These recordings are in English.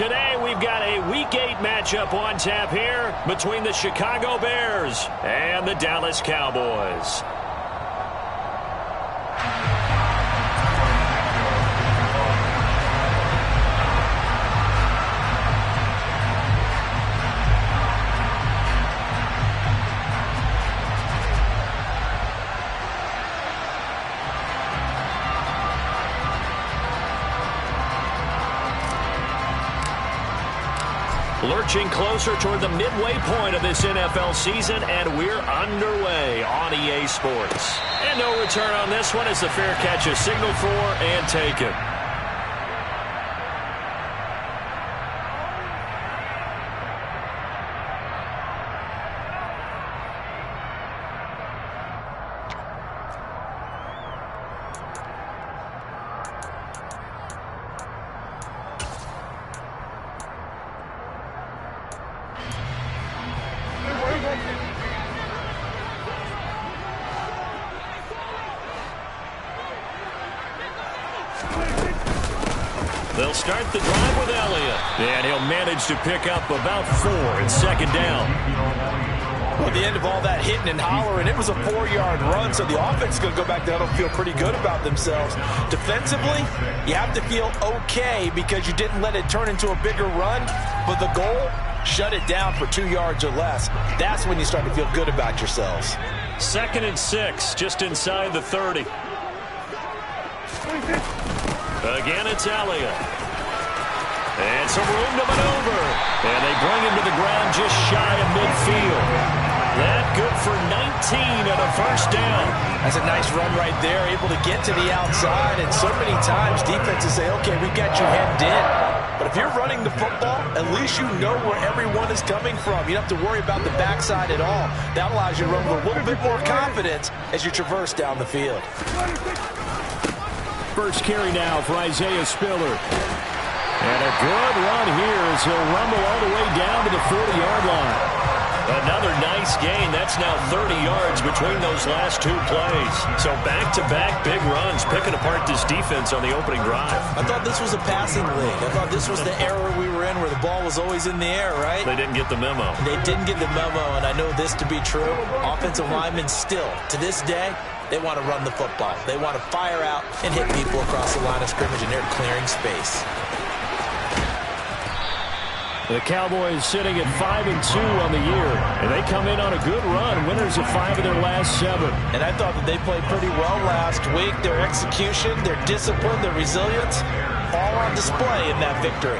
Today, we've got a Week 8 matchup on tap here between the Chicago Bears and the Dallas Cowboys. Lurching closer toward the midway point of this NFL season, and we're underway on EA Sports. And no return on this one as the fair catch is signaled for and taken. They'll start the drive with Elliott, and he'll manage to pick up about 4 in second down. Well, at the end of all that hitting and hollering, it was a 4-yard run, so the offense is going to go back down and feel pretty good about themselves. Defensively, you have to feel okay because you didn't let it turn into a bigger run, but the goal, shut it down for 2 yards or less. That's when you start to feel good about yourselves. 2nd and 6, just inside the 30. Again, it's Elliott. And some room to maneuver. And they bring him to the ground just shy of midfield. That good for 19 and a first down. That's a nice run right there, able to get to the outside. And so many times defenses say, okay, we got you hemmed in. But if you're running the football, at least you know where everyone is coming from. You don't have to worry about the backside at all. That allows you to run with a little bit more confidence as you traverse down the field. First carry now for Isaiah Spiller. And a good run here as he'll rumble all the way down to the 40-yard line. Another nice gain. That's now 30 yards between those last 2 plays. So back-to-back big runs, picking apart this defense on the opening drive. I thought this was a passing league. I thought this was the era we were in where the ball was always in the air, right? They didn't get the memo. They didn't get the memo, and I know this to be true. Offensive linemen still, to this day, they want to run the football. They want to fire out and hit people across the line of scrimmage, and they're clearing space. The Cowboys sitting at 5-2 on the year, and they come in on a good run, winners of 5 of their last 7. And I thought that they played pretty well last week. Their execution, their discipline, their resilience, all on display in that victory.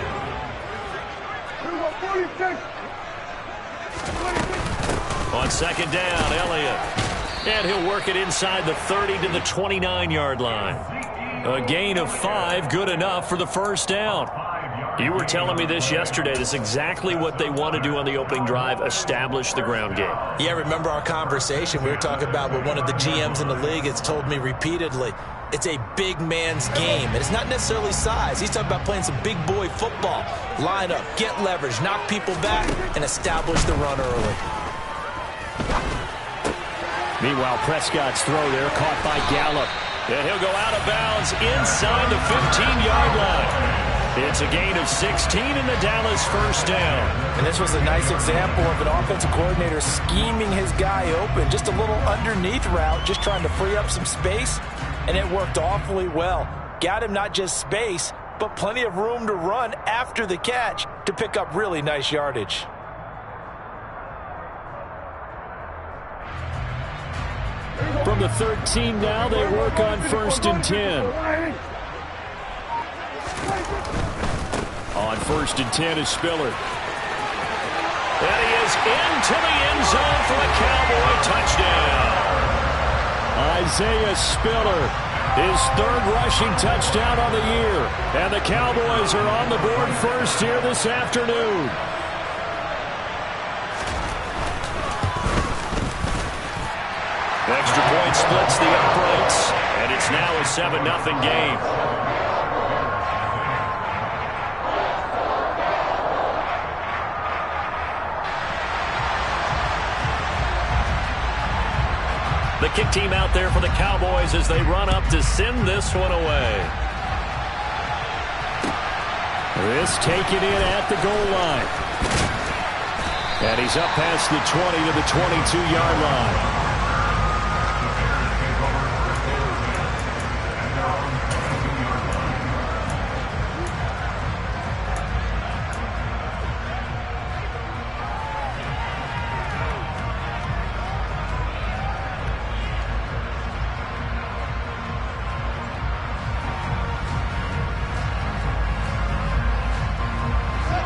On second down, Elliott. And he'll work it inside the 30 to the 29-yard line. A gain of 5, good enough for the first down. You were telling me this yesterday. That's exactly what they want to do on the opening drive, establish the ground game. Yeah, remember our conversation. We were talking about what one of the GMs in the league has told me repeatedly. It's a big man's game. And it's not necessarily size. He's talking about playing some big boy football. Line up, get leverage, knock people back, and establish the run early. Meanwhile, Prescott's throw there caught by Gallup. And he'll go out of bounds inside the 15-yard line. It's a gain of 16 in the Dallas first down. And this was a nice example of an offensive coordinator scheming his guy open. Just a little underneath route, just trying to free up some space, and it worked awfully well. Got him not just space, but plenty of room to run after the catch to pick up really nice yardage. From the 13 now, they work on 1st and 10. On 1st and 10 is Spiller. And he is into the end zone for a Cowboy touchdown. Isaiah Spiller, his 3rd rushing touchdown on the year. And the Cowboys are on the board first here this afternoon. Extra point splits the uprights, and it's now a 7-0 game. The kick team out there for the Cowboys as they run up to send this one away. This taken in at the goal line. And he's up past the 20 to the 22-yard line.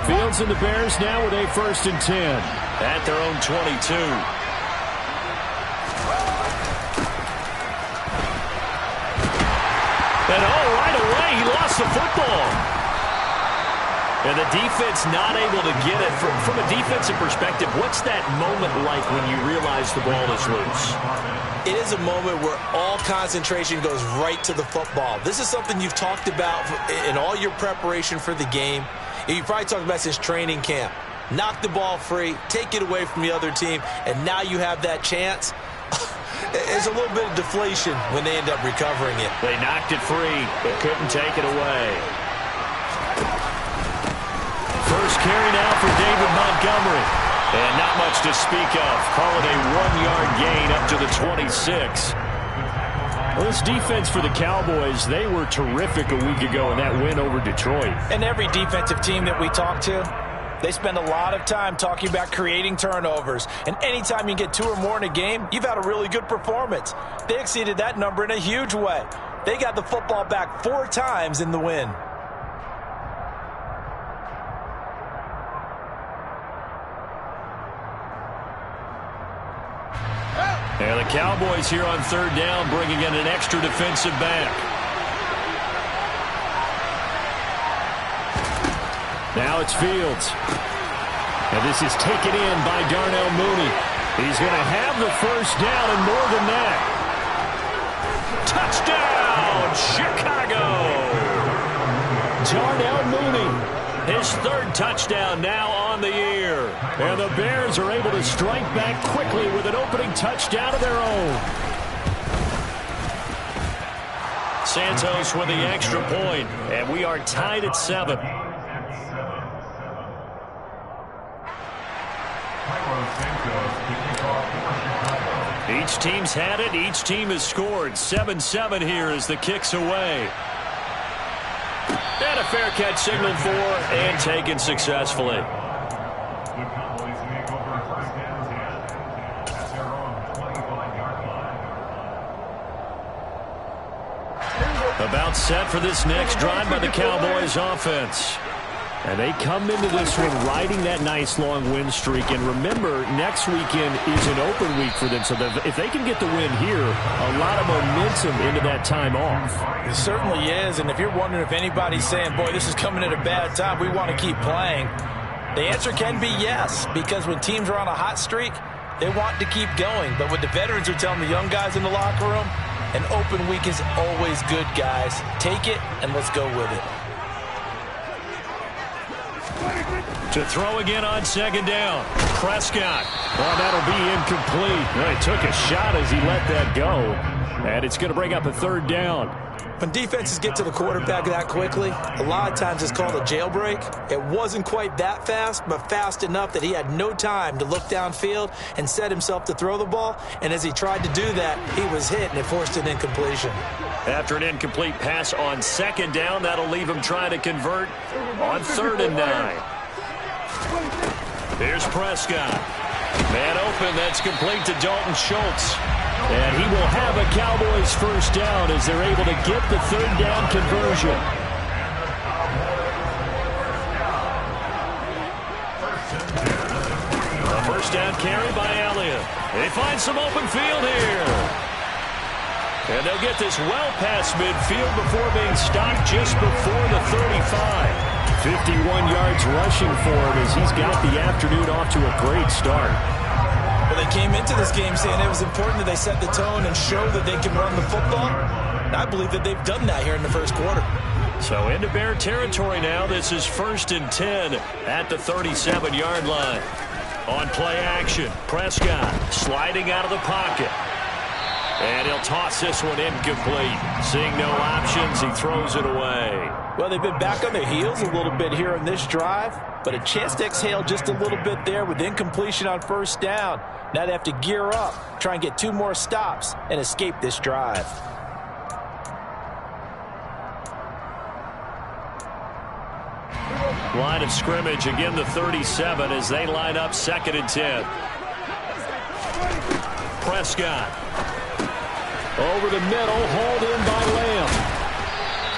Fields and the Bears now with a 1st and 10 at their own 22. And right away he lost the football. And the defense not able to get it. From a defensive perspective, what's that moment like when you realize the ball is loose? It is a moment where all concentration goes right to the football. This is something you've talked about in all your preparation for the game. You probably talked about since training camp. Knock the ball free, take it away from the other team, and now you have that chance. There's a little bit of deflation when they end up recovering it. They knocked it free, but couldn't take it away. First carry now for David Montgomery. And not much to speak of. Call it a 1-yard gain up to the 26. Well, this defense for the Cowboys, they were terrific a week ago in that win over Detroit. And every defensive team that we talk to, they spend a lot of time talking about creating turnovers. And anytime you get 2 or more in a game, you've had a really good performance. They exceeded that number in a huge way. They got the football back 4 times in the win. And the Cowboys here on 3rd down, bringing in an extra defensive back. Now it's Fields. And this is taken in by Darnell Mooney. He's going to have the 1st down and more than that. Touchdown, Chicago! Darnell Mooney, his 3rd touchdown now on the year. And the Bears are able to strike back quickly with an opening touchdown of their own. Santos with the extra point, and we are tied at 7. Each team's had it. Each team has scored. 7-7 here as the kick's away. And a fair catch signaled for and taken successfully. About set for this next drive by the Cowboys offense. And they come into this one riding that nice long win streak. And remember, next weekend is an open week for them. So if they can get the win here, a lot of momentum into that time off. It certainly is. And if you're wondering if anybody's saying, boy, this is coming at a bad time, we want to keep playing, the answer can be yes. Because when teams are on a hot streak, they want to keep going. But what the veterans are telling the young guys in the locker room, an open week is always good, guys. Take it and let's go with it. To throw again on 2nd down. Prescott. Oh, that'll be incomplete. Well, he took a shot as he let that go. And it's going to bring up a 3rd down. When defenses get to the quarterback that quickly, a lot of times it's called a jailbreak. It wasn't quite that fast, but fast enough that he had no time to look downfield and set himself to throw the ball. And as he tried to do that, he was hit, and it forced an incompletion. After an incomplete pass on 2nd down, that'll leave him trying to convert on 3rd and 9. Here's Prescott. Man open, that's complete to Dalton Schultz. And he will have a Cowboys 1st down as they're able to get the 3rd down conversion. A 1st down carry by Elliott. They find some open field here. And they'll get this well past midfield before being stopped just before the 35. 51 yards rushing for him as he's got the afternoon off to a great start. Well, they came into this game saying it was important that they set the tone and show that they can run the football. And I believe that they've done that here in the 1st quarter. So into Bear territory now. This is 1st and 10 at the 37-yard line. On play action, Prescott sliding out of the pocket. And he'll toss this one incomplete. Seeing no options, he throws it away. Well, they've been back on their heels a little bit here on this drive, but a chance to exhale just a little bit there with incompletion on first down. Now they have to gear up, try and get 2 more stops, and escape this drive. Line of scrimmage, again the 37 as they line up 2nd and 10. Prescott. Over the middle, hauled in by Lamb.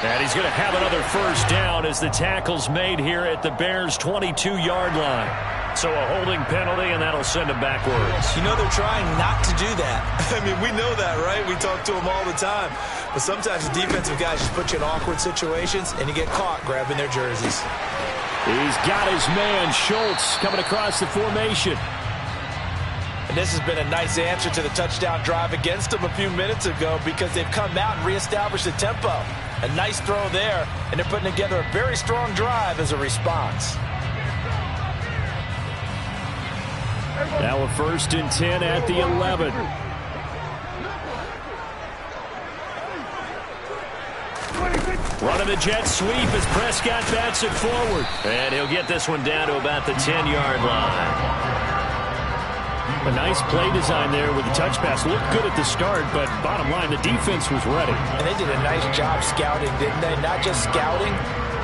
And he's going to have another first down as the tackle's made here at the Bears' 22-yard line. So a holding penalty, and that'll send him backwards. You know they're trying not to do that. I mean, we know that, right? We talk to them all the time. But sometimes the defensive guys just put you in awkward situations, and you get caught grabbing their jerseys. He's got his man, Schultz, coming across the formation. And this has been a nice answer to the touchdown drive against them a few minutes ago because they've come out and reestablished the tempo. A nice throw there, and they're putting together a very strong drive as a response. Now a 1st and 10 at the 11. Running the jet sweep as Prescott bats it forward. And he'll get this one down to about the 10-yard line. A nice play design there with the touch pass. Looked good at the start, but bottom line, the defense was ready. And they did a nice job scouting, didn't they? Not just scouting,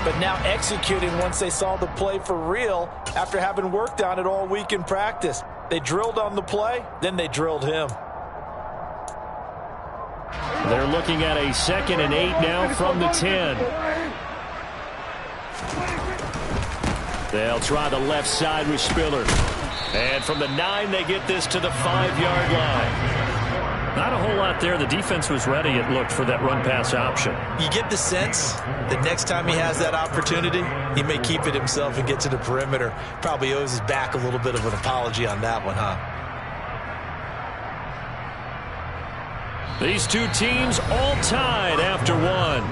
but now executing once they saw the play for real after having worked on it all week in practice. They drilled on the play, then they drilled him. They're looking at a 2nd and 8 now from the 10. They'll try the left side with Spiller. And from the 9, they get this to the 5-yard line. Not a whole lot there. The defense was ready, it looked, for that run-pass option. You get the sense that next time he has that opportunity, he may keep it himself and get to the perimeter. Probably owes his back a little bit of an apology on that one, huh? These two teams all tied after one.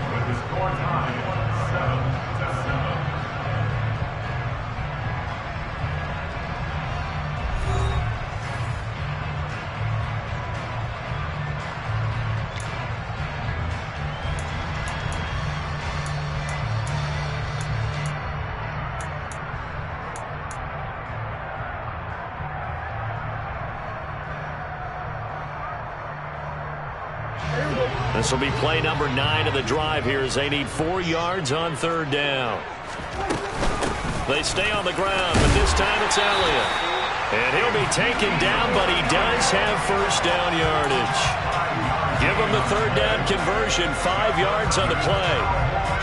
This will be play number 9 of the drive here as they need 4 yards on 3rd down. They stay on the ground, but this time it's Elliott. And he'll be taken down, but he does have first down yardage. Give him the 3rd down conversion, 5 yards on the play.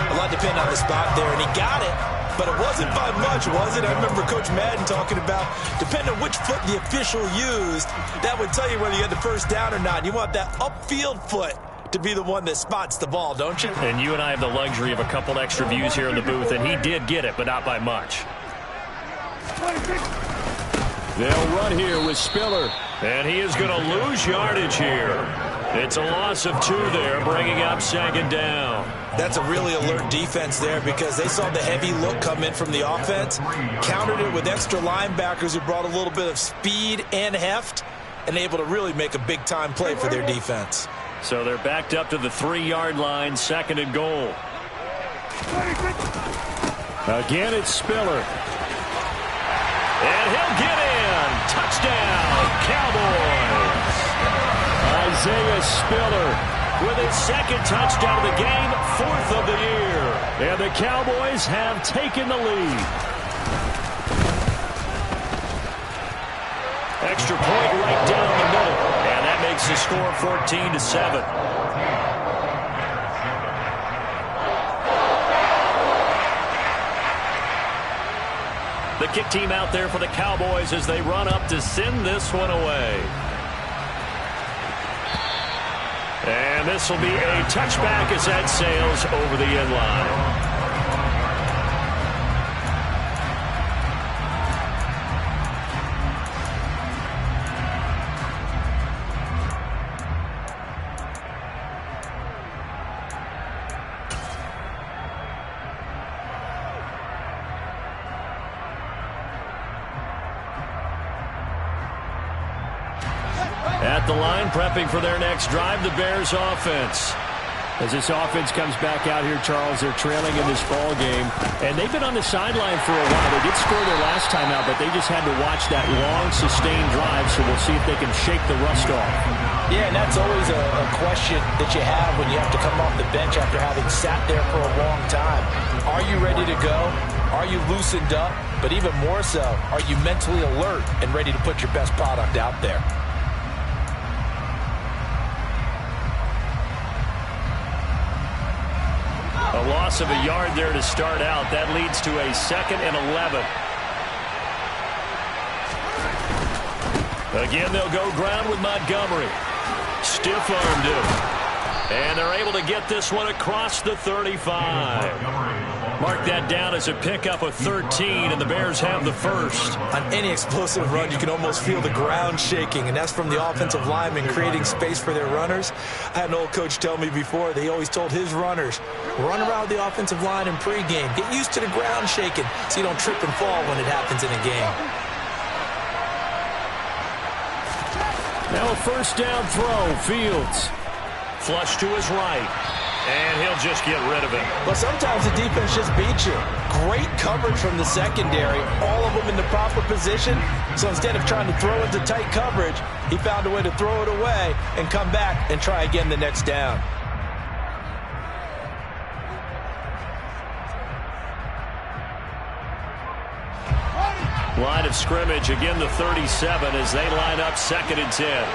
A lot depended on the spot there, and he got it. But it wasn't by much, was it? I remember Coach Madden talking about, depending on which foot the official used, that would tell you whether you had the first down or not. You want that upfield foot to be the one that spots the ball, don't you? And you and I have the luxury of a couple extra views here in the booth, and he did get it, but not by much. They'll run here with Spiller, and he is going to lose yardage here. It's a loss of 2 there, bringing up 2nd down. That's a really alert defense there because they saw the heavy look come in from the offense, countered it with extra linebackers who brought a little bit of speed and heft, and able to really make a big-time play for their defense. So they're backed up to the 3-yard line, 2nd and goal. Again, it's Spiller. And he'll get in. Touchdown, Cowboys. Isaiah Spiller with his 2nd touchdown of the game, 4th of the year. And the Cowboys have taken the lead. Extra point right down the middle. And that makes the score 14-7. The kick team out there for the Cowboys as they run up to send this one away. And this will be a touchback as that sails over the end line. At the line, prepping for their next drive, the Bears offense. As this offense comes back out here, Charles, they're trailing in this ball game. And they've been on the sideline for a while. They did score their last time out, but they just had to watch that long, sustained drive, so we'll see if they can shake the rust off. Yeah, and that's always a question that you have when you have to come off the bench after having sat there for a long time. Are you ready to go? Are you loosened up? But even more so, are you mentally alert and ready to put your best product out there? A loss of a yard there to start out. That leads to a 2nd and 11. Again, they'll go ground with Montgomery. Stiff-armed him. And they're able to get this one across the 35. Mark that down as a pickup of 13, and the Bears have the first. On any explosive run, you can almost feel the ground shaking, and that's from the offensive linemen creating space for their runners. I had an old coach tell me before, they always told his runners, run around the offensive line in pregame. Get used to the ground shaking so you don't trip and fall when it happens in a game. Now a first down throw. Fields. Flush to his right. And he'll just get rid of it. But sometimes the defense just beats you. Great coverage from the secondary. All of them in the proper position. So instead of trying to throw into tight coverage, he found a way to throw it away and come back and try again the next down. Line of scrimmage, again the 37 as they line up 2nd and 10.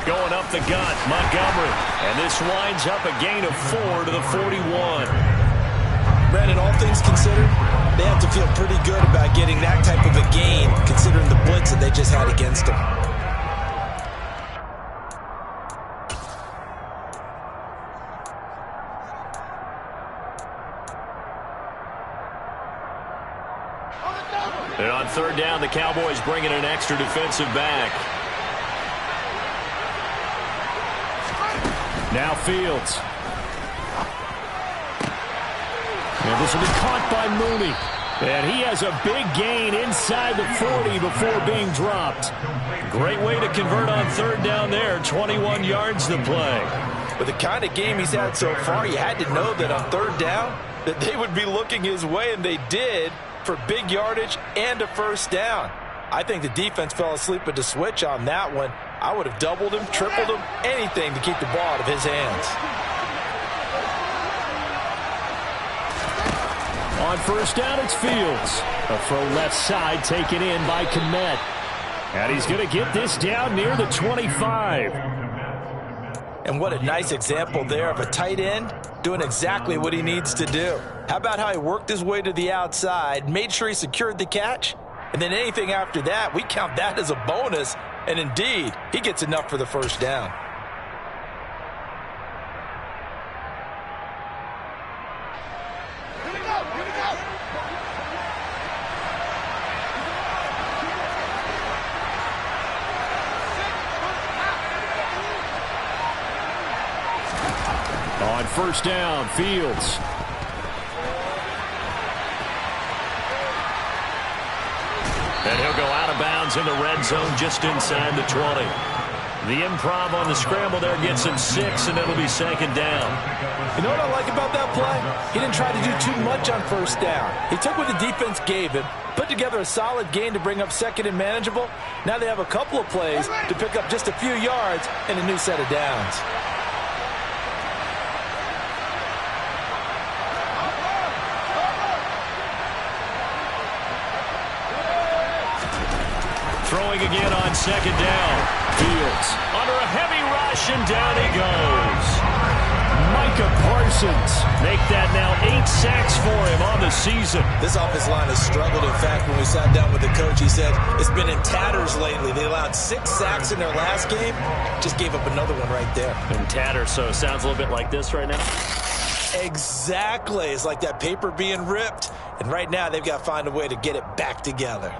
Going up the gut, Montgomery. And this winds up a gain of 4 to the 41. Brandon, all things considered, they have to feel pretty good about getting that type of a gain considering the blitz that they just had against them. And on 3rd down, the Cowboys bring in an extra defensive back. Now Fields. And this will be caught by Mooney. And he has a big gain inside the 40 before being dropped. Great way to convert on 3rd down there. 21 yards to play. With the kind of game he's had so far, you had to know that on 3rd down that they would be looking his way, and they did, for big yardage and a first down. I think the defense fell asleep at the switch on that one. I would have doubled him, tripled him, anything to keep the ball out of his hands. On 1st down, it's Fields. A throw left side taken in by Kmet. And he's going to get this down near the 25. And what a nice example there of a tight end doing exactly what he needs to do. How about how he worked his way to the outside, made sure he secured the catch, and then anything after that, we count that as a bonus. And indeed, he gets enough for the first down. On 1st down, Fields. And he'll go out of bounds in the red zone just inside the 20. The improv on the scramble there gets him 6, and it'll be 2nd down. You know what I like about that play? He didn't try to do too much on 1st down. He took what the defense gave him, put together a solid gain to bring up 2nd and manageable. Now they have a couple of plays to pick up just a few yards and a new set of downs. Throwing again on 2nd down. Fields under a heavy rush, and down he goes. Micah Parsons make that now 8 sacks for him on the season. This offensive line has struggled. In fact, when we sat down with the coach, he said it's been in tatters lately. They allowed 6 sacks in their last game. Just gave up another one right there. In tatters, so it sounds a little bit like this right now. Exactly. It's like that paper being ripped. And right now, they've got to find a way to get it back together.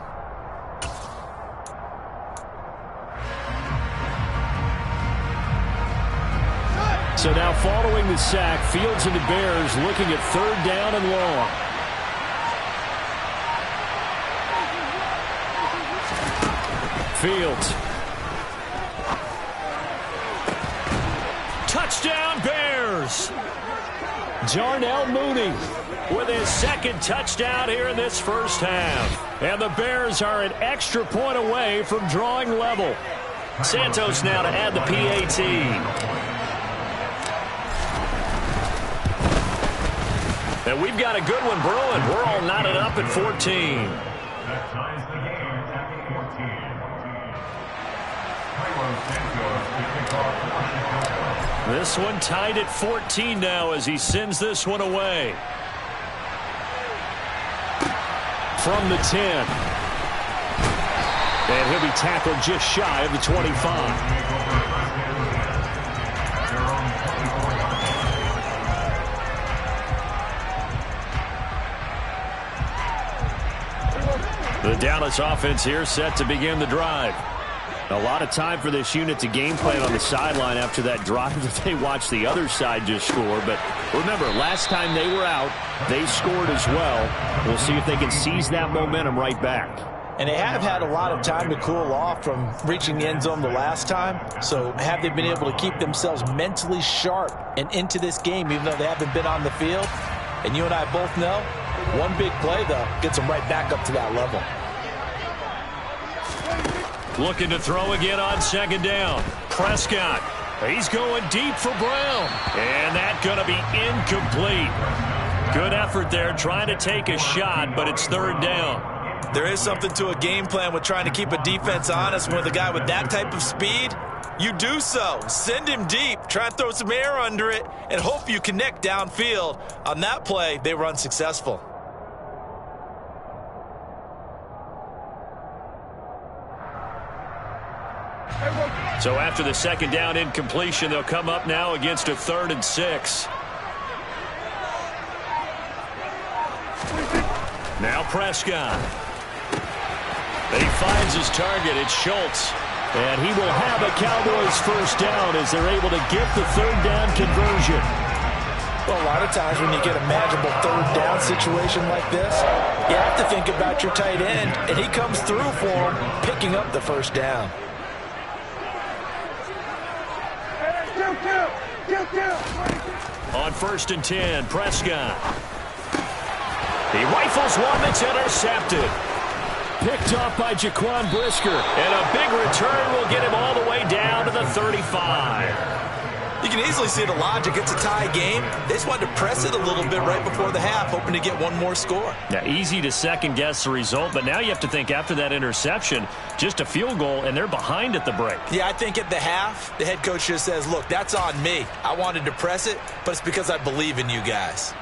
So now following the sack, Fields and the Bears looking at 3rd down and long. Fields. Touchdown Bears! Darnell Mooney with his 2nd touchdown here in this first half. And the Bears are an extra point away from drawing level. Santos now to add the PAT. And we've got a good one brewing. We're all knotted up at 14. This one tied at 14 now as he sends this one away. From the 10. And he'll be tackled just shy of the 25. The Dallas offense here set to begin the drive. A lot of time for this unit to game plan on the sideline after that drive that they watched the other side just score. But remember, last time they were out, they scored as well. We'll see if they can seize that momentum right back. And they have had a lot of time to cool off from reaching the end zone the last time. So have they been able to keep themselves mentally sharp and into this game, even though they haven't been on the field? And you and I both know, one big play, though, gets them right back up to that level. Looking to throw again on 2nd down. Prescott. He's going deep for Brown. And that's going to be incomplete. Good effort there trying to take a shot, but it's 3rd down. There is something to a game plan with trying to keep a defense honest. With a guy with that type of speed, you do so. Send him deep. Try and throw some air under it and hope you connect downfield. On that play, they were unsuccessful. So after the 2nd down incompletion, they'll come up now against a 3rd and 6. Now Prescott. He finds his target. It's Schultz. And he will have a Cowboys 1st down as they're able to get the 3rd down conversion. Well, a lot of times when you get a manageable 3rd down situation like this, you have to think about your tight end, and he comes through for him, picking up the 1st down. On 1st and 10, Prescott. He rifles one that's intercepted. Picked off by Jaquan Brisker. And a big return will get him all the way down to the 35. You can easily see the logic. It's a tie game. They just wanted to press it a little bit right before the half, hoping to get one more score. Yeah, easy to second-guess the result, but now you have to think after that interception, just a field goal, and they're behind at the break. Yeah, I think at the half, the head coach just says, look, that's on me. I wanted to press it, but it's because I believe in you guys.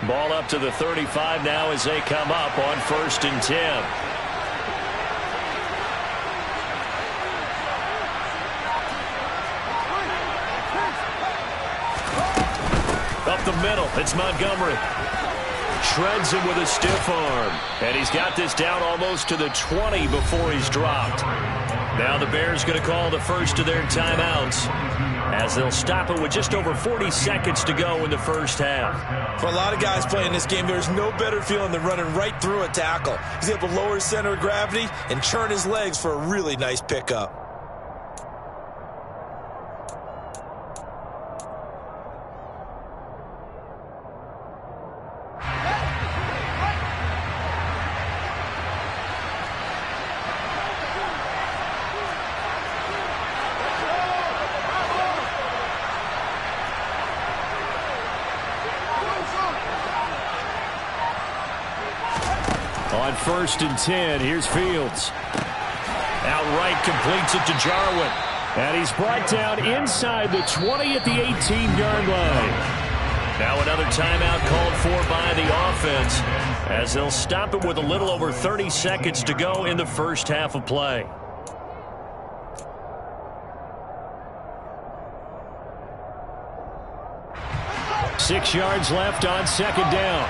Ball up to the 35 now as they come up on 1st and 10. Up the middle, it's Montgomery. Shreds him with a stiff arm. And he's got this down almost to the 20 before he's dropped. Now the Bears going to call the first of their timeouts, as they'll stop it with just over 40 seconds to go in the first half. For a lot of guys playing this game, there's no better feeling than running right through a tackle. He's able to lower his center of gravity and churn his legs for a really nice pickup. On 1st and 10, here's Fields. Outright completes it to Jarwin. And he's brought down inside the 20 at the 18-yard line. Now another timeout called for by the offense, as they'll stop it with a little over 30 seconds to go in the first half of play. .6 yards left on 2nd down.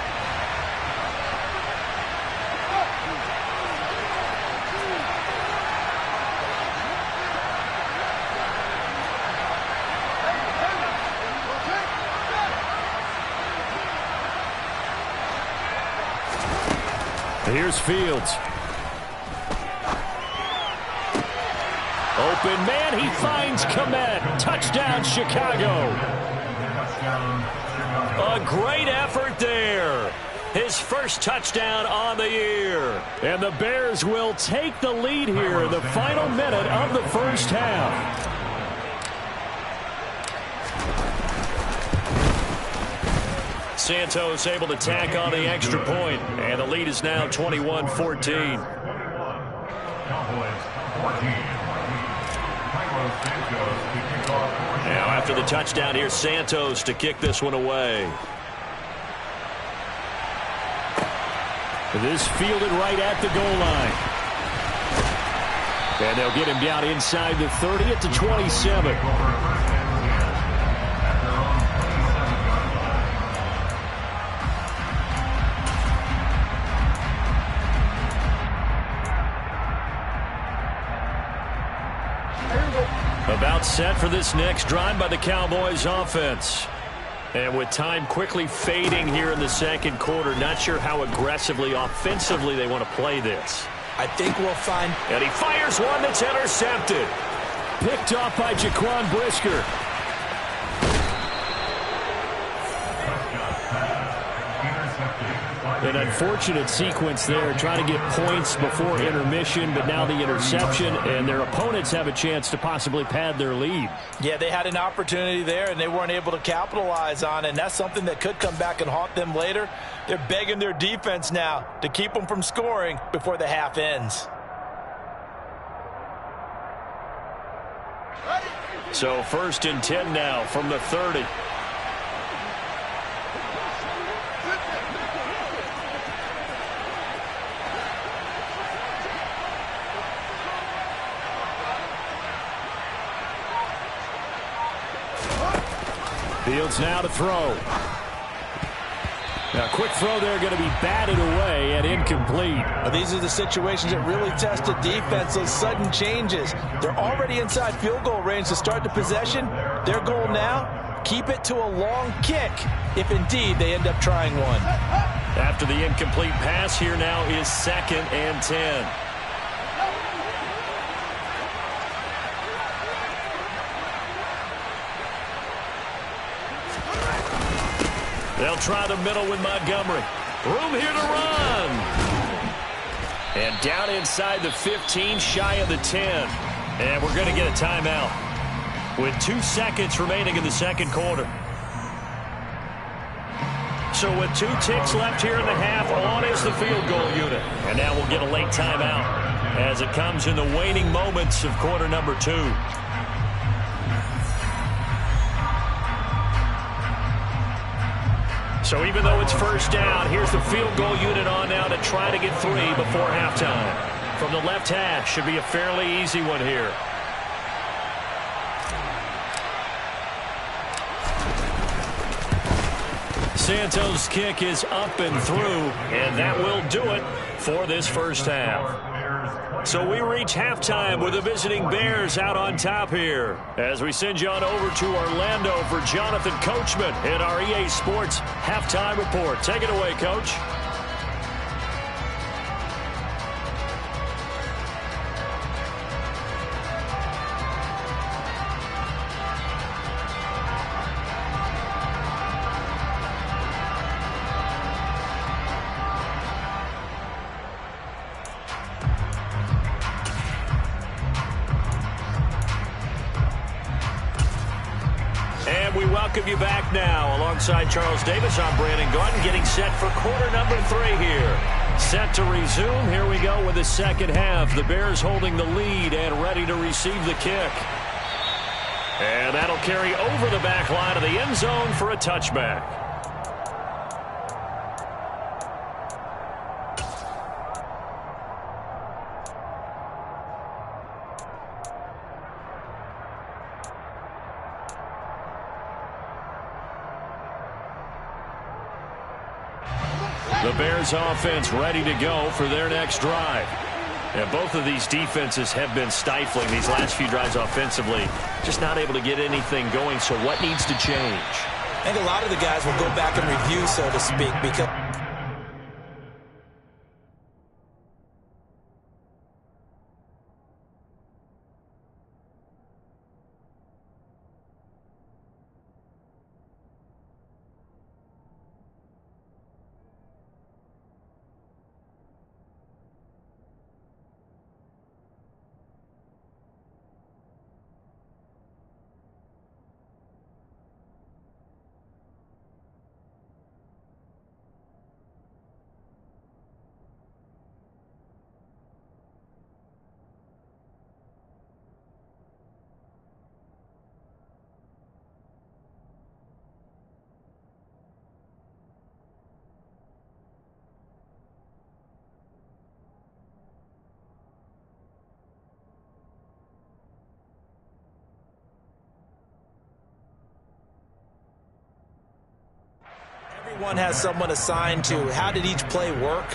Here's Fields. Open man, he finds Kmet. Touchdown, Chicago. A great effort there. His first touchdown on the year. And the Bears will take the lead here in the final minute of the first half. Santos able to tack on the extra point, and the lead is now 21-14. Now after the touchdown, here's Santos to kick this one away. This fielded right at the goal line. And they'll get him down inside the 30 at the 27. About set for this next drive by the Cowboys offense. And with time quickly fading here in the second quarter, not sure how aggressively, offensively they want to play this. I think we'll find... And he fires one that's intercepted. Picked off by Jaquan Brisker. An unfortunate sequence there, trying to get points before intermission, but now the interception, and their opponents have a chance to possibly pad their lead. Yeah, they had an opportunity there, and they weren't able to capitalize on it, and that's something that could come back and haunt them later. They're begging their defense now to keep them from scoring before the half ends. So 1st and 10 now from the 30. Fields now to throw. Now, quick throw there, going to be batted away and incomplete. Well, these are the situations that really test a defense, those sudden changes. They're already inside field goal range to start the possession. Their goal now, keep it to a long kick, if indeed they end up trying one. After the incomplete pass, here now is 2nd and 10. They'll try the middle with Montgomery. Room here to run. And down inside the 15, shy of the 10. And we're going to get a timeout with 2 seconds remaining in the second quarter. So with 2 ticks left here in the half, on is the field goal unit. And now we'll get a late timeout as it comes in the waning moments of quarter number 2. So even though it's first down, here's the field goal unit on now to try to get 3 before halftime. From the left hash, should be a fairly easy one here. Santos' kick is up and through, and that will do it for this first half. So we reach halftime with the visiting Bears out on top here as we send you on over to Orlando for Jonathan Coachman in our EA Sports Halftime Report. Take it away, Coach. We welcome you back now. Alongside Charles Davis, I'm Brandon Gordon, getting set for quarter number 3 here. Set to resume. Here we go with the second half. The Bears holding the lead and ready to receive the kick. And that'll carry over the back line of the end zone for a touchback. The Bears offense ready to go for their next drive. And both of these defenses have been stifling these last few drives offensively. Just not able to get anything going. So what needs to change? I think a lot of the guys will go back and review, so to speak, because Everyone has someone assigned to how did each play work.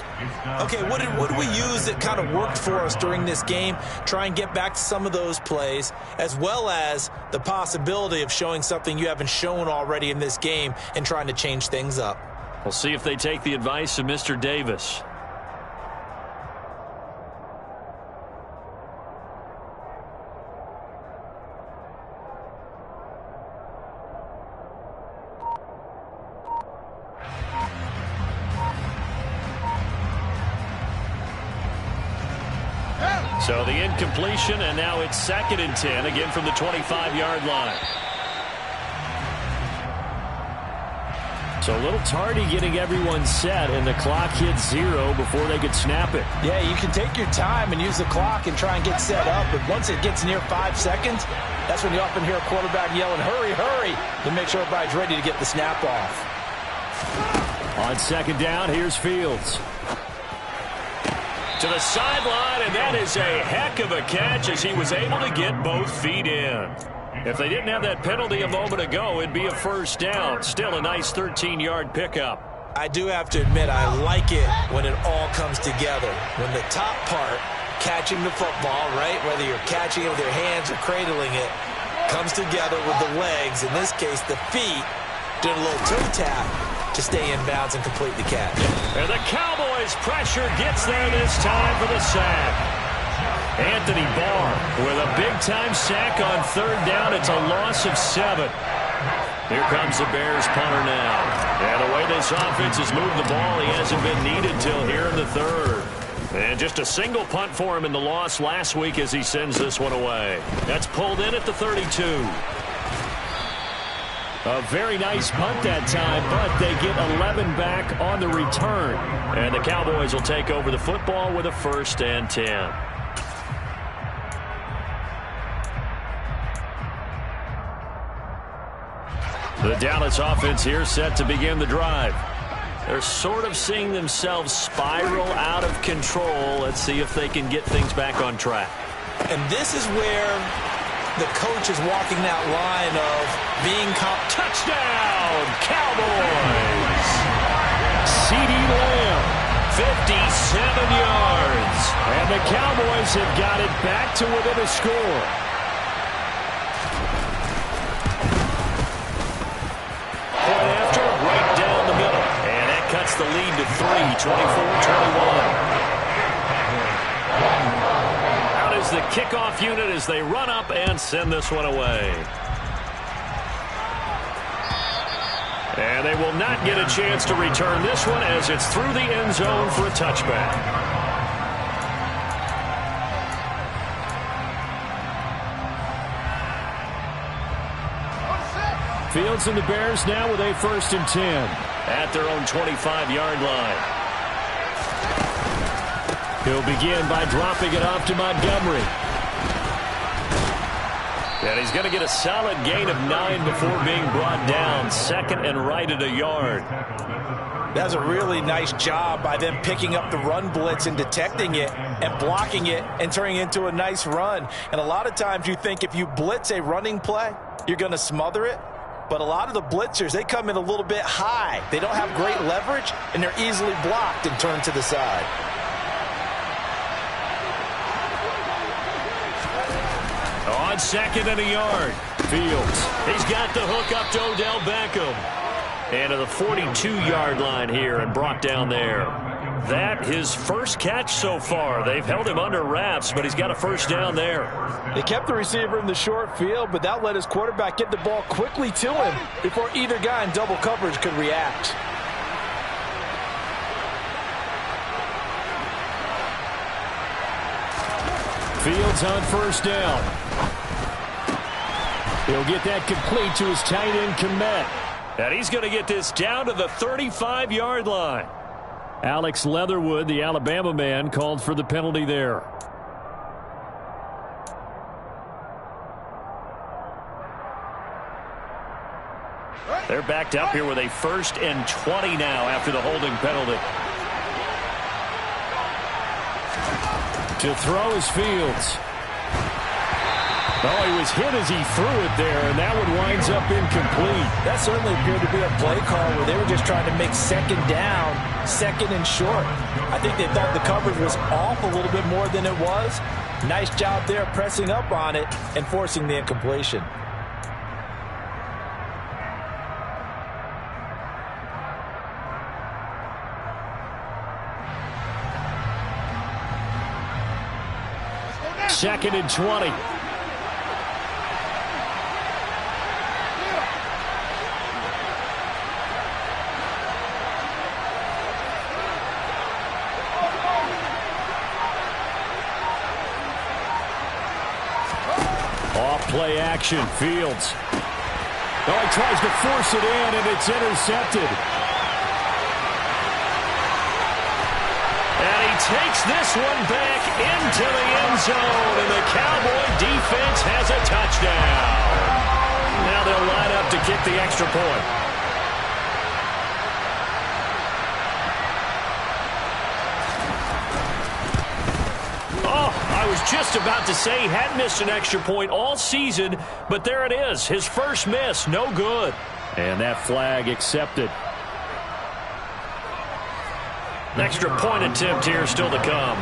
Okay, what did we use that kind of worked for us during this game? Try and get back to some of those plays, as well as the possibility of showing something you haven't shown already in this game and trying to change things up. We'll see if they take the advice of Mr. Davis. So the incompletion, and now it's 2nd and 10, again from the 25-yard line. So a little tardy getting everyone set, and the clock hits 0 before they could snap it. Yeah, you can take your time and use the clock and try and get set up, but once it gets near 5 seconds, that's when you often hear a quarterback yelling, hurry, hurry, to make sure everybody's ready to get the snap off. On 2nd down, here's Fields. To the sideline, and that is a heck of a catch as he was able to get both feet in. If they didn't have that penalty a moment ago, it'd be a 1st down. Still a nice 13-yard pickup. I do have to admit, I like it when it all comes together. When the top part, catching the football, right, whether you're catching it with your hands or cradling it, comes together with the legs, in this case the feet, doing a little toe tap to stay in bounds and complete the catch. And the Cowboys pressure gets there this time for the sack. Anthony Barr with a big-time sack on 3rd down. It's a loss of 7. Here comes the Bears punter now. And the way this offense has moved the ball, he hasn't been needed till here in the 3rd. And just a single punt for him in the loss last week as he sends this one away. That's pulled in at the 32. A very nice punt that time, but they get 11 back on the return. And the Cowboys will take over the football with a 1st and 10. The Dallas offense here set to begin the drive. They're sort of seeing themselves spiral out of control. Let's see if they can get things back on track. And this is where the coach is walking that line of being touchdown, Cowboys. CeeDee Lamb, 57 yards. And the Cowboys have got it back to within a score. Point after, right down the middle. And that cuts the lead to 3, 24-21. The kickoff unit as they run up and send this one away. And they will not get a chance to return this one as it's through the end zone for a touchback. Fields and the Bears now with a 1st and 10 at their own 25-yard line. He'll begin by dropping it off to Montgomery. And he's going to get a solid gain of 9 before being brought down. 2nd and right at a yard. That's a really nice job by them picking up the run blitz and detecting it and blocking it and turning it into a nice run. And a lot of times you think if you blitz a running play, you're going to smother it. But a lot of the blitzers, they come in a little bit high. They don't have great leverage, and they're easily blocked and turned to the side. On 2nd and a yard, Fields. He's got the hook up to Odell Beckham. And to the 42-yard line here and brought down there. That his first catch so far. They've held him under wraps, but he's got a 1st down there. They kept the receiver in the short field, but that let his quarterback get the ball quickly to him before either guy in double coverage could react. Fields on 1st down. He'll get that complete to his tight end, Kmet. And he's going to get this down to the 35-yard line. Alex Leatherwood, the Alabama man, called for the penalty there. They're backed up here with a 1st and 20 now after the holding penalty. To throw is Fields. Oh, he was hit as he threw it there, and that one winds up incomplete. That certainly appeared to be a play call where they were just trying to make second down, second and short. I think they thought the coverage was off a little bit more than it was. Nice job there pressing up on it and forcing the incompletion. Second and 20. Off play action, Fields. Oh, he tries to force it in, and it's intercepted. And he takes this one back into the end zone, and the Cowboy defense has a touchdown. Now they'll line up to kick the extra point. Oh, I was just about to say he hadn't missed an extra point all season, but there it is. His first miss, no good. And that flag accepted. An extra point attempt here still to come.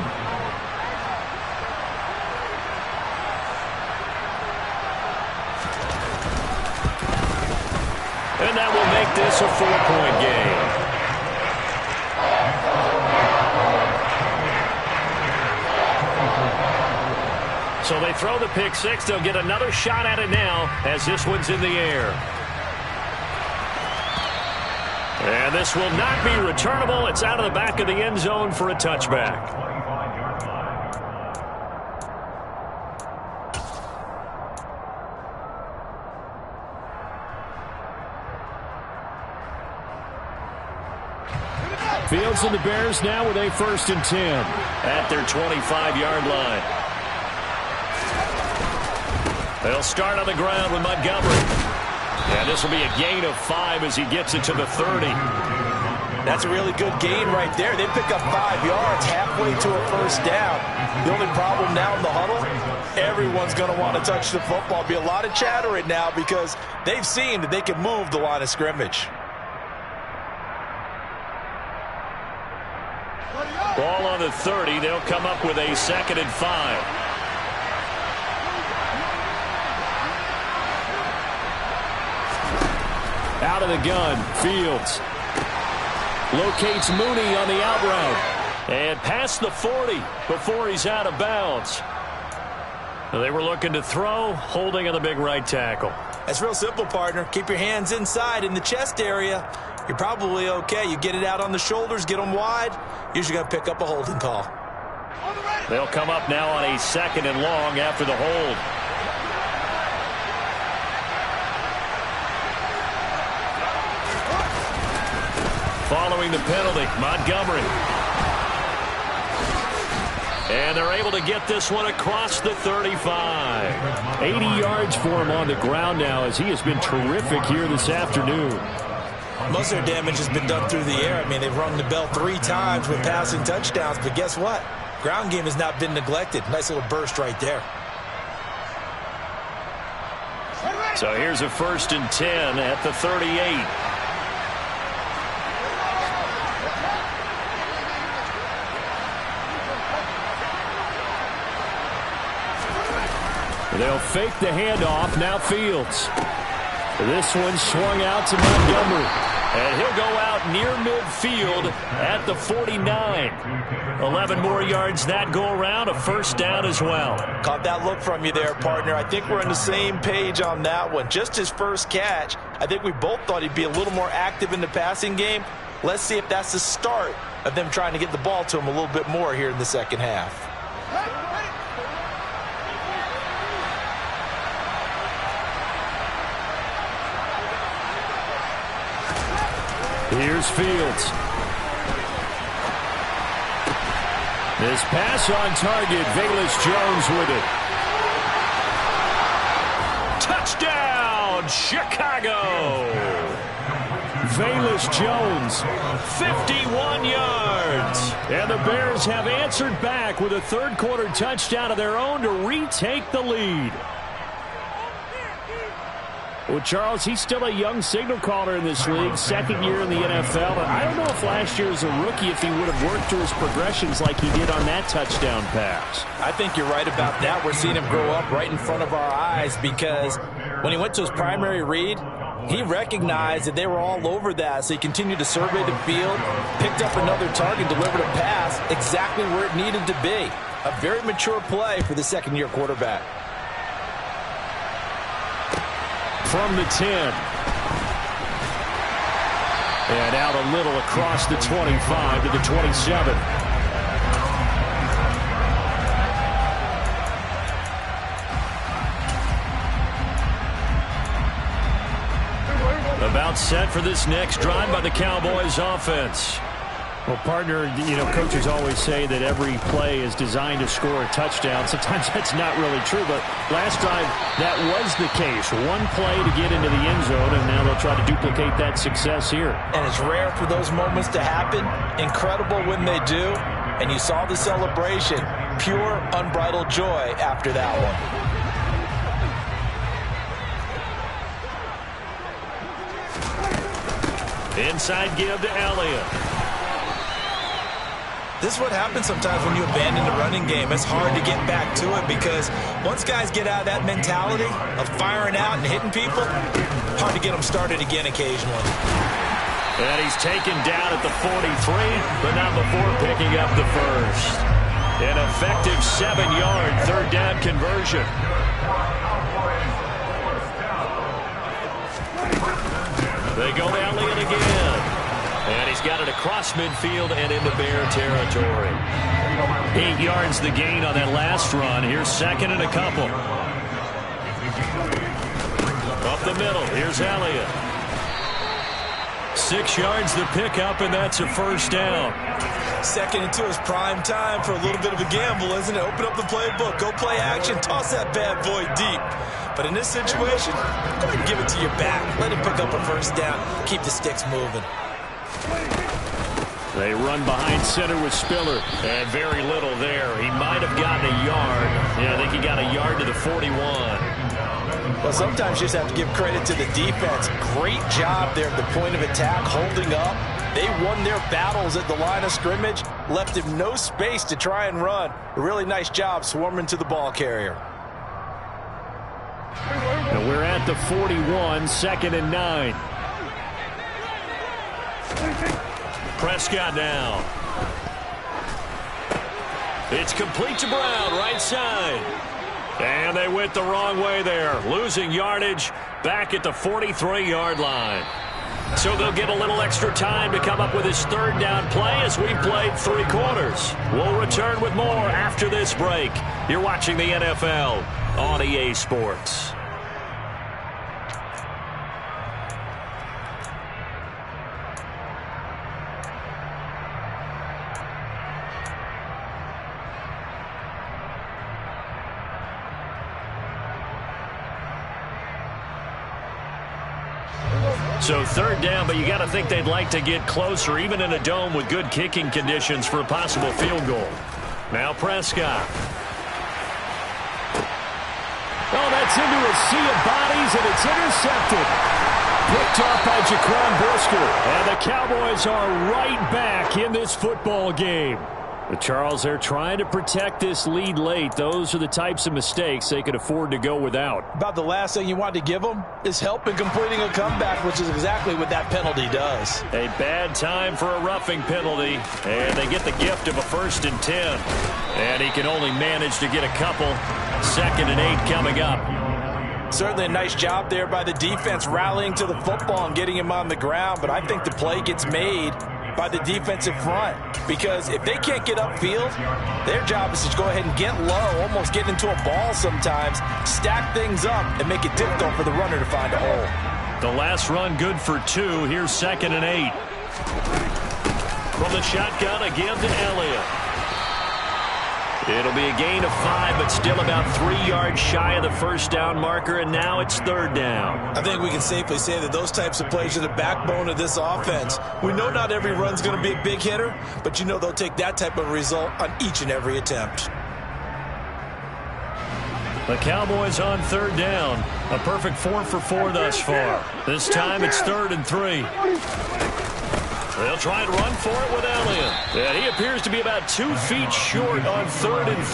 And that will make this a 4-point game. So they throw the pick six. They'll get another shot at it now as this one's in the air. And this will not be returnable. It's out of the back of the end zone for a touchback. Fields and the Bears now with a 1st and 10 at their 25-yard line. They'll start on the ground with Montgomery. And this will be a gain of 5 as he gets it to the 30. That's a really good gain right there. They pick up 5 yards halfway to a first down. The only problem now in the huddle, everyone's going to want to touch the football. Be a lot of chatter right now because they've seen that they can move the line of scrimmage. Ball on the 30. They'll come up with a 2nd and 5. Out of the gun, Fields. Locates Mooney on the out route. And past the 40 before he's out of bounds. They were looking to throw, holding on the big right tackle. That's real simple, partner. Keep your hands inside in the chest area. You're probably okay. You get it out on the shoulders, get them wide. Usually going to pick up a holding call. They'll come up now on a 2nd and long after the hold. Following the penalty, Montgomery. And they're able to get this one across the 35. 80 yards for him on the ground now as he has been terrific here this afternoon. Most of their damage has been done through the air. I mean, they've rung the bell 3 times with passing touchdowns, but guess what? Ground game has not been neglected. Nice little burst right there. So here's a 1st and 10 at the 38. They'll fake the handoff. Now Fields. This one swung out to Montgomery. And he'll go out near midfield at the 49. 11 more yards that go around. A 1st down as well. Caught that look from you there, partner. I think we're on the same page on that one. Just his first catch. I think we both thought he'd be a little more active in the passing game. Let's see if that's the start of them trying to get the ball to him a little bit more here in the second half. Here's Fields. This pass on target. Velus Jones with it. Touchdown, Chicago. Velus Jones, 51 yards. And the Bears have answered back with a 3rd-quarter touchdown of their own to retake the lead. Well, Charles, he's still a young signal caller in this league, second year in the NFL. I don't know if last year as a rookie if he would have worked through his progressions like he did on that touchdown pass. I think you're right about that. We're seeing him grow up right in front of our eyes because when he went to his primary read, he recognized that they were all over that, so he continued to survey the field, picked up another target, delivered a pass exactly where it needed to be. A very mature play for the second-year quarterback. From the 10. And out a little across the 25 to the 27. About set for this next drive by the Cowboys offense. Well, partner, coaches always say that every play is designed to score a touchdown. Sometimes that's not really true, but last drive, that was the case. One play to get into the end zone, and now they'll try to duplicate that success here. And it's rare for those moments to happen. Incredible when they do. And you saw the celebration. Pure, unbridled joy after that one. Inside give to Elliott. This is what happens sometimes when you abandon the running game. It's hard to get back to it because once guys get out of that mentality of firing out and hitting people, hard to get them started again occasionally. And he's taken down at the 43, but not before picking up the first. An effective 7-yard third down conversion. They go to Elliott again. And he's got it across midfield and into Bear territory. 8 yards the gain on that last run. Here's second and a couple. Up the middle. Here's Elliott. 6 yards the pickup, and that's a first down. Second and 2 is prime time for a little bit of a gamble, isn't it? Open up the playbook. Go play action. Toss that bad boy deep. But in this situation, go ahead and give it to your back. Let him pick up a first down. Keep the sticks moving. They run behind center with Spiller. And very little there. He might have gotten a yard. Yeah, I think he got a yard to the 41. Well, sometimes you just have to give credit to the defense. Great job there at the point of attack, holding up. They won their battles at the line of scrimmage, left him no space to try and run. A really nice job swarming to the ball carrier. And we're at the 41, second and 9. Prescott now. It's complete to Brown, right side. And they went the wrong way there, losing yardage back at the 43-yard line. So they'll get a little extra time to come up with his third down play as we've played 3 quarters. We'll return with more after this break. You're watching the NFL on EA Sports. So third down, but you got to think they'd like to get closer, even in a dome with good kicking conditions for a possible field goal. Now Prescott. Oh, that's into a sea of bodies, and it's intercepted. Picked off by Jaquan Brisker. And the Cowboys are right back in this football game. But Charles, they're trying to protect this lead late. Those are the types of mistakes they could afford to go without. About the last thing you want to give them is help in completing a comeback, which is exactly what that penalty does. A bad time for a roughing penalty, and they get the gift of a 1st and 10. And he can only manage to get a couple. 2nd and 8 coming up. Certainly a nice job there by the defense rallying to the football and getting him on the ground, but I think the play gets made by the defensive front, because if they can't get upfield, their job is to go ahead and get low, almost get into a ball sometimes, stack things up, and make it difficult for the runner to find a hole. The last run good for 2. Here's 2nd and 8. From the shotgun, again to Elliott. It'll be a gain of 5, but still about 3 yards shy of the first down marker, and now it's third down. I think we can safely say that those types of plays are the backbone of this offense. We know not every run's going to be a big hitter, but you know they'll take that type of result on each and every attempt. The Cowboys on third down. A perfect 4 for 4 thus far. This time it's 3rd and 3. They'll try and run for it with Elliott. And he appears to be about 2 feet short on 3rd and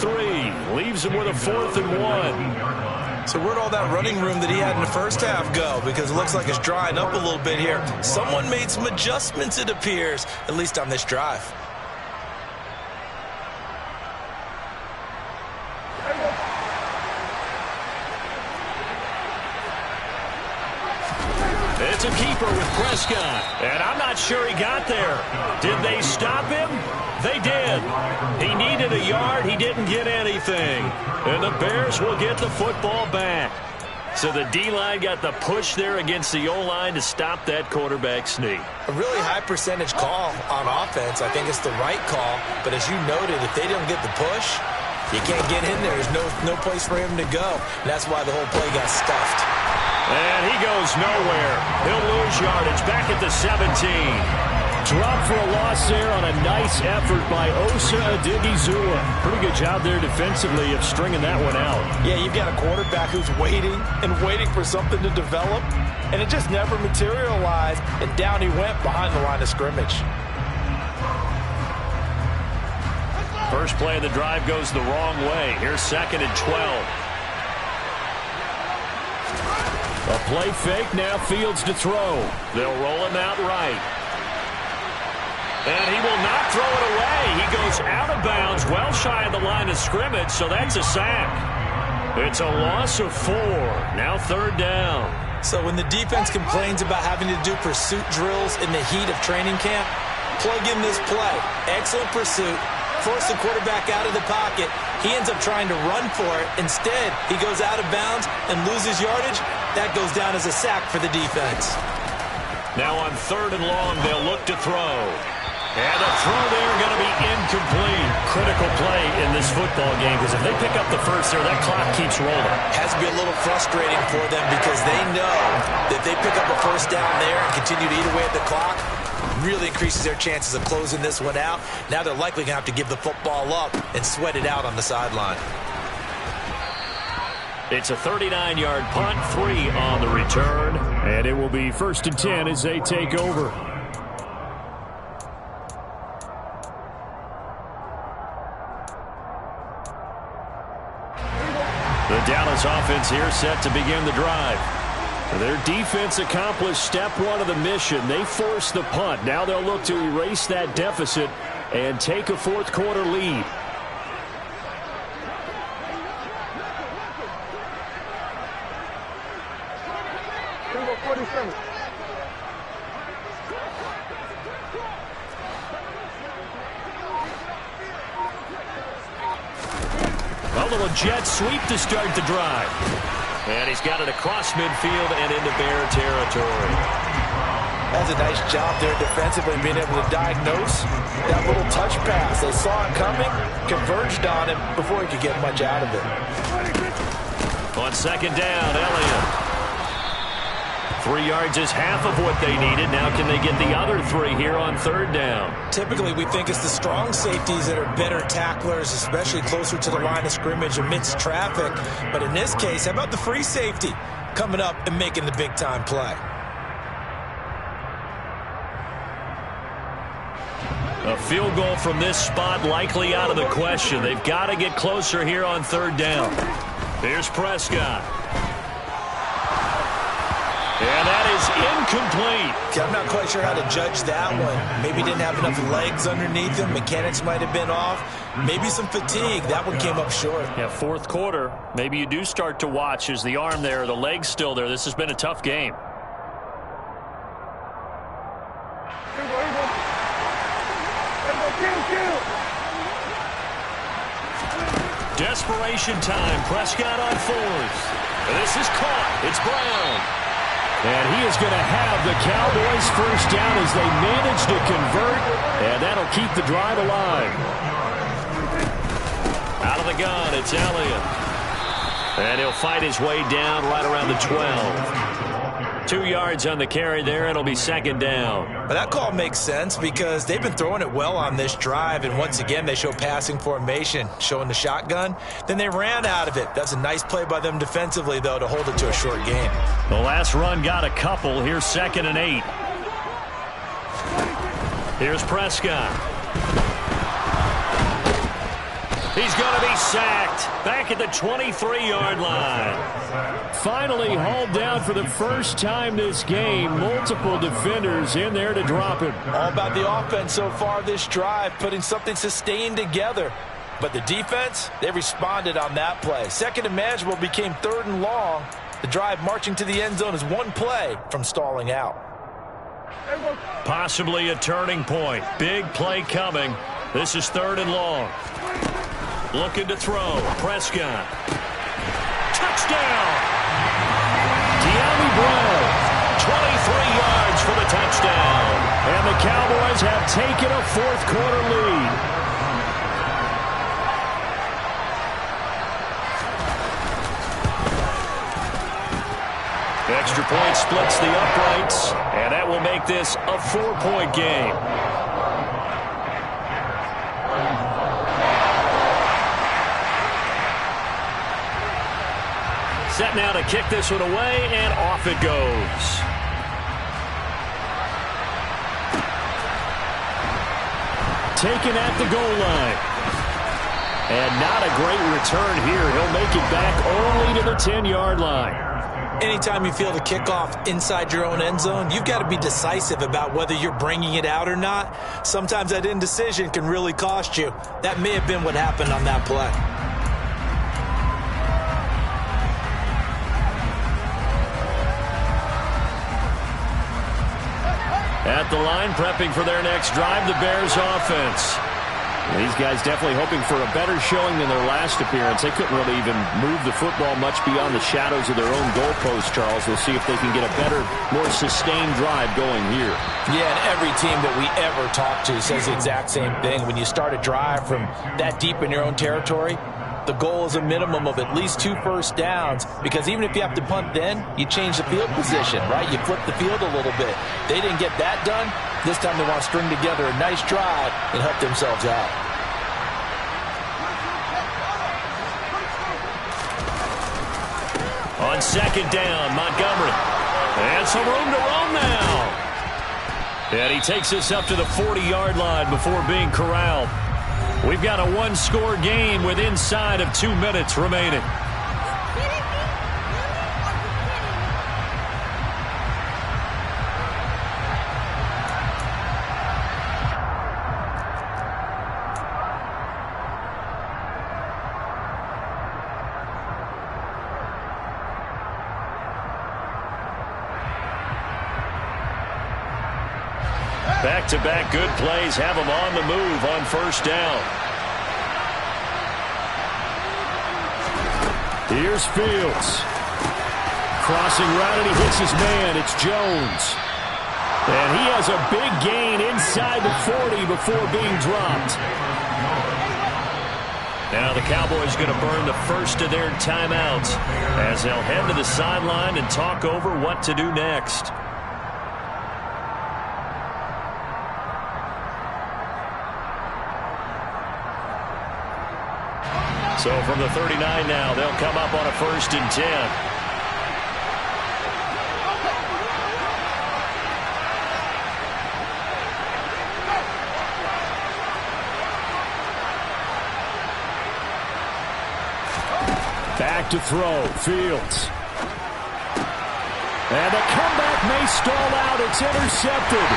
3. Leaves him with a 4th and 1. So where'd all that running room that he had in the first half go? Because it looks like it's drying up a little bit here. Someone made some adjustments, it appears, at least on this drive. It's a keeper with Prescott, and I'm not sure he got there. Did they stop him? They did. He needed a yard. He didn't get anything. And the Bears will get the football back. So the D-line got the push there against the O-line to stop that quarterback sneak. A really high percentage call on offense. I think it's the right call. But as you noted, if they don't get the push, you can't get in there. There's no place for him to go. And that's why the whole play got stuffed. And he goes nowhere. He'll lose yardage back at the 17. Drop for a loss there on a nice effort by Osa Odighizuwa. Pretty good job there defensively of stringing that one out. Yeah, you've got a quarterback who's waiting and waiting for something to develop, and it just never materialized, and down he went behind the line of scrimmage. First play of the drive goes the wrong way. Here's 2nd and 12. A play fake, now Fields to throw. They'll roll him out right. And he will not throw it away. He goes out of bounds, well shy of the line of scrimmage, so that's a sack. It's a loss of 4. Now 3rd down. So when the defense complains about having to do pursuit drills in the heat of training camp, plug in this play. Excellent pursuit. Force the quarterback out of the pocket. He ends up trying to run for it. Instead, he goes out of bounds and loses yardage. That goes down as a sack for the defense. Now on 3rd and long, they'll look to throw. And the throw there going to be incomplete. Critical play in this football game, because if they pick up the first there, that clock keeps rolling. Has to be a little frustrating for them because they know that they pick up a first down there and continue to eat away at the clock, really increases their chances of closing this one out. Now they're likely going to have to give the football up and sweat it out on the sideline. It's a 39-yard punt, 3 on the return, and it will be 1st and 10 as they take over. The Dallas offense here set to begin the drive. Their defense accomplished step 1 of the mission. They forced the punt. Now they'll look to erase that deficit and take a 4th quarter lead. A little jet sweep to start the drive. And he's got it across midfield and into Bear territory. That's a nice job there defensively, being able to diagnose that little touch pass. They saw it coming, converged on him before he could get much out of it. On 2nd down, Elliott. 3 yards is half of what they needed. Now can they get the other 3 here on 3rd down? Typically, we think it's the strong safeties that are better tacklers, especially closer to the line of scrimmage amidst traffic. But in this case, how about the free safety coming up and making the big-time play? A field goal from this spot likely out of the question. They've got to get closer here on 3rd down. Here's Prescott. And that is incomplete. Okay, I'm not quite sure how to judge that one. Maybe didn't have enough legs underneath him. Mechanics might have been off. Maybe some fatigue. That one came up short. Yeah, 4th quarter. Maybe you do start to watch. Is the arm there, the leg's still there? This has been a tough game. Desperation time. Prescott on 4th. This is caught. It's Brown. And he is going to have the Cowboys first down as they manage to convert, and that'll keep the drive alive. Out of the gun, it's Elliott. And he'll fight his way down right around the 12. 2 yards on the carry there. It'll be second down. But that call makes sense because they've been throwing it well on this drive, and once again they show passing formation, showing the shotgun. Then they ran out of it. That's a nice play by them defensively, though, to hold it to a short game. The last run got a couple. Here's 2nd and 8. Here's Prescott. He's going to be sacked back at the 23-yard line. Finally hauled down for the first time this game. Multiple defenders in there to drop him. All about the offense so far this drive, putting something sustained together. But the defense, they responded on that play. 2nd and manageable became 3rd and long. The drive marching to the end zone is one play from stalling out. Possibly a turning point. Big play coming. This is 3rd and long. Looking to throw. Prescott. Touchdown! De'Ami Brown. 23 yards for the touchdown. And the Cowboys have taken a 4th quarter lead. Extra point splits the uprights, and that will make this a 4-point game. Set now to kick this one away, and off it goes. Taken at the goal line. And not a great return here. He'll make it back only to the 10-yard line. Anytime you feel the kickoff inside your own end zone, you've got to be decisive about whether you're bringing it out or not. Sometimes that indecision can really cost you. That may have been what happened on that play. At the line, prepping for their next drive, the Bears offense. These guys definitely hoping for a better showing than their last appearance. They couldn't really even move the football much beyond the shadows of their own goalpost, Charles. We'll see if they can get a better, more sustained drive going here. Yeah, and every team that we ever talk to says the exact same thing. When you start a drive from that deep in your own territory, the goal is a minimum of at least 2 first downs, because even if you have to punt then, you change the field position, right? You flip the field a little bit. They didn't get that done. This time they want to string together a nice drive and help themselves out. On 2nd down, Montgomery. And some room to roam now. And he takes us up to the 40-yard line before being corralled. We've got a 1-score game with inside of 2 minutes remaining. Back-to-back good plays have them on the move on 1st down. Here's Fields. Crossing route, and he hits his man. It's Jones. And he has a big gain inside the 40 before being dropped. Now the Cowboys going to burn the first of their timeouts as they'll head to the sideline and talk over what to do next. So from the 39 now, they'll come up on a 1st and 10. Back to throw, Fields. And the comeback may stall out. It's intercepted.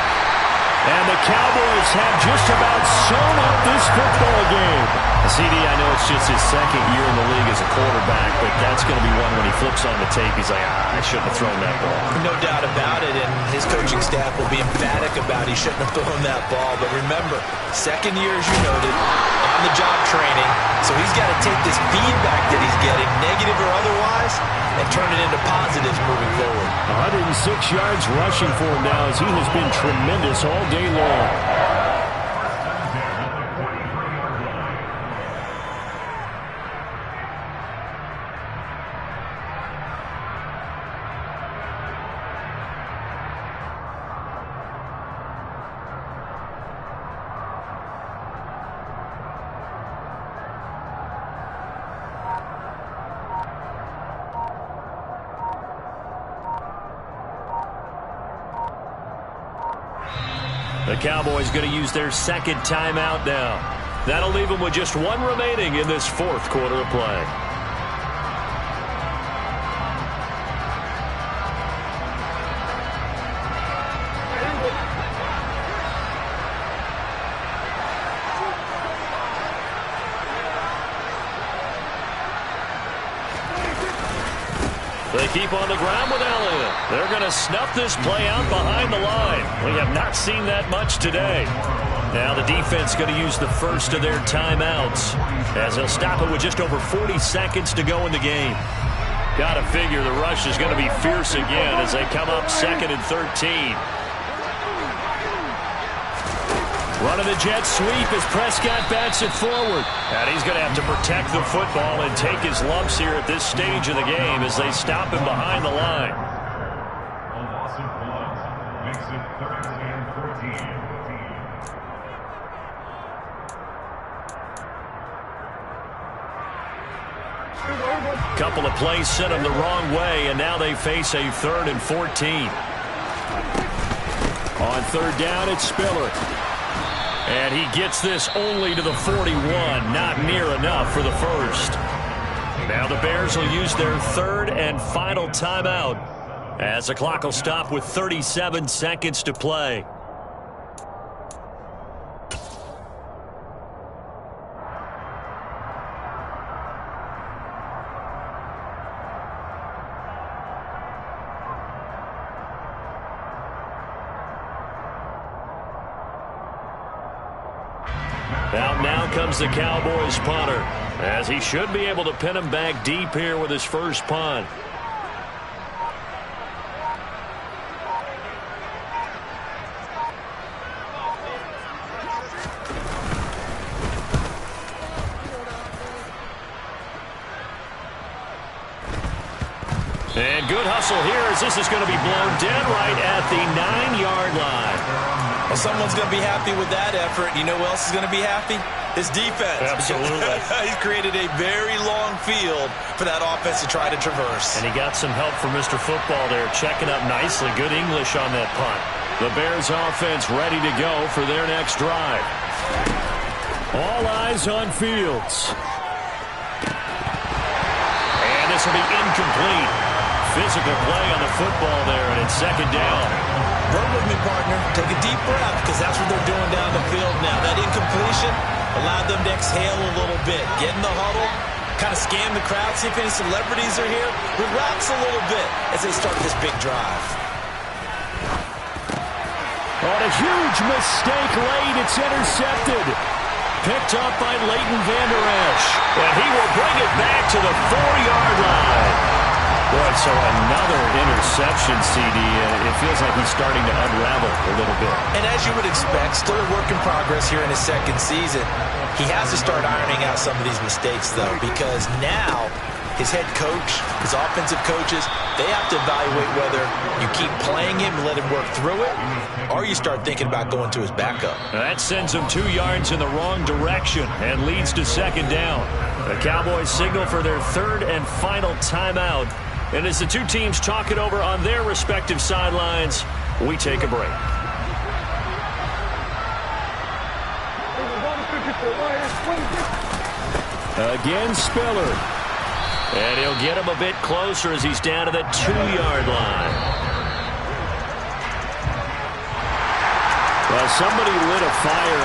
And the Cowboys have just about sewn up this football game. CD, I know it's just his 2nd year in the league as a quarterback, but that's going to be one when he flips on the tape, he's like, I shouldn't have thrown that ball. No doubt about it, and his coaching staff will be emphatic about he shouldn't have thrown that ball. But remember, 2nd year, as you noted, on-the-job training, so he's got to take this feedback that he's getting, negative or otherwise, and turn it into positives moving forward. 106 yards rushing for him now as he has been tremendous all day long. The Cowboys going to use their second timeout now. That'll leave them with just one remaining in this fourth quarter of play. They keep on the ground with Elliott. They're going to snuff this play out behind the line. We have not seen that much today. Now the defense going to use the first of their timeouts as they'll stop it with just over 40 seconds to go in the game. Got to figure the rush is going to be fierce again as they come up 2nd and 13. Running the jet sweep as Prescott bats it forward. And he's going to have to protect the football and take his lumps here at this stage of the game as they stop him behind the line. A loss of 1 makes it 3rd and 14. Couple of plays sent them the wrong way, and now they face a 3rd and 14. On 3rd down, it's Spiller. And he gets this only to the 41, not near enough for the first. Now the Bears will use their 3rd and final timeout as the clock will stop with 37 seconds to play. Out now comes the Cowboys punter, as he should be able to pin him back deep here with his first punt. And good hustle here as this is going to be blown dead right at the 9-yard line. Well, someone's going to be happy with that effort. You know who else is going to be happy? His defense. Absolutely. He's created a very long field for that offense to try to traverse. And he got some help from Mr. Football there, checking up nicely. Good English on that punt. The Bears offense ready to go for their next drive. All eyes on Fields. And this will be incomplete. Physical play on the football there, and it's 2nd down. Work with me, partner. Take a deep breath, because that's what they're doing down the field now. That incompletion allowed them to exhale a little bit. Get in the huddle, kind of scan the crowd, see if any celebrities are here. Relax a little bit as they start this big drive. On a huge mistake late, it's intercepted. Picked up by Leighton Vander Esch. And he will bring it back to the 4-yard line. Boy, so another interception, CD. It feels like he's starting to unravel a little bit. And as you would expect, still a work in progress here in his 2nd season. He has to start ironing out some of these mistakes, though, because now his head coach, his offensive coaches, they have to evaluate whether you keep playing him and let him work through it, or you start thinking about going to his backup. That sends him 2 yards in the wrong direction and leads to 2nd down. The Cowboys signal for their 3rd and final timeout. And as the two teams talk it over on their respective sidelines, we take a break. Again, Spiller. And he'll get him a bit closer as he's down to the 2-yard line. Well, somebody lit a fire